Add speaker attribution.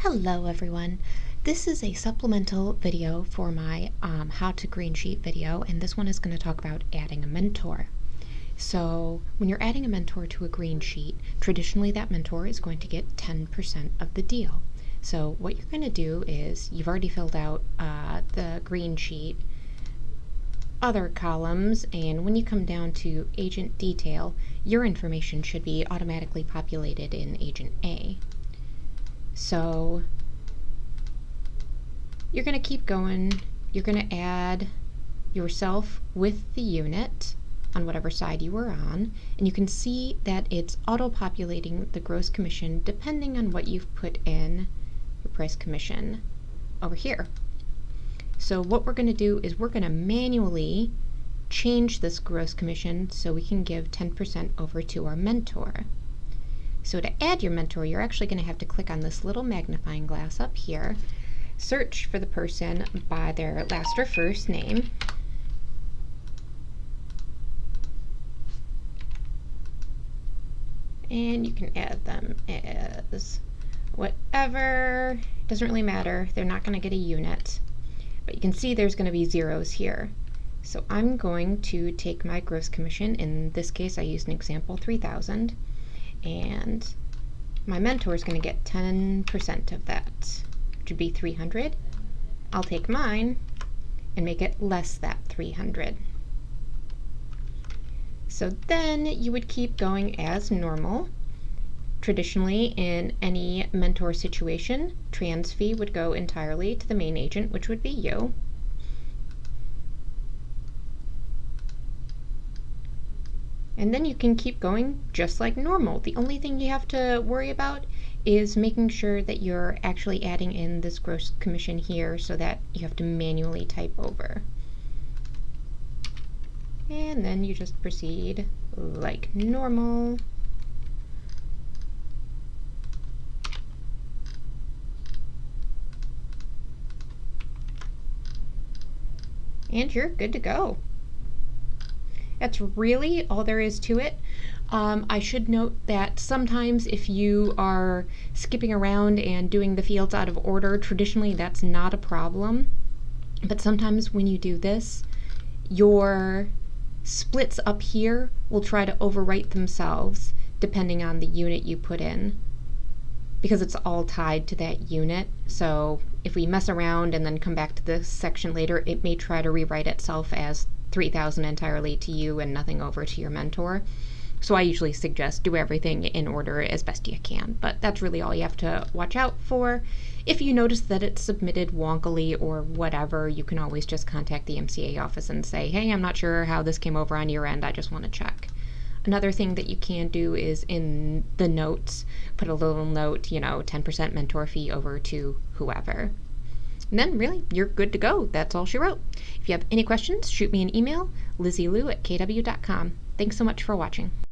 Speaker 1: Hello everyone. This is a supplemental video for my how to Greensheet video, and this one is going to talk about adding a mentor. So when you're adding a mentor to a Greensheet, traditionally that mentor is going to get 10% of the deal. So what you're going to do is, you've already filled out the Greensheet other columns, and when you come down to agent detail, your information should be automatically populated in agent A. So you're going to keep going. You're going to add yourself with the unit on whatever side you were on, and you can see that it's auto-populating the gross commission depending on what you've put in your price commission over here. So what we're going to do is we're going to manually change this gross commission so we can give 10% over to our mentor. So to add your mentor, you're actually going to have to click on this little magnifying glass up here, search for the person by their last or first name, and you can add them as whatever. It doesn't really matter. They're not going to get a unit, but you can see there's going to be zeros here. So I'm going to take my gross commission. In this case, I used an example 3,000. And my mentor is going to get 10% of that, which would be 300. I'll take mine and make it less that 300. So then you would keep going as normal. Traditionally, in any mentor situation, trans fee would go entirely to the main agent, which would be you. And then you can keep going just like normal. The only thing you have to worry about is making sure that you're actually adding in this gross commission here, so that you have to manually type over. And then you just proceed like normal. And you're good to go. That's really all there is to it. I should note that sometimes if you are skipping around and doing the fields out of order, traditionally that's not a problem. But sometimes when you do this, your splits up here will try to overwrite themselves depending on the unit you put in, because it's all tied to that unit. So if we mess around and then come back to this section later, it may try to rewrite itself as 3,000 entirely to you and nothing over to your mentor. So I usually suggest do everything in order as best you can, but that's really all you have to watch out for. If you notice that it's submitted wonkily or whatever, you can always just contact the MCA office and say, hey, I'm not sure how this came over on your end, I just want to check. Another thing that you can do is in the notes, put a little note, 10% mentor fee over to whoever. And then really, you're good to go. That's all she wrote. If you have any questions, shoot me an email, LizzieLou@kw.com. Thanks so much for watching.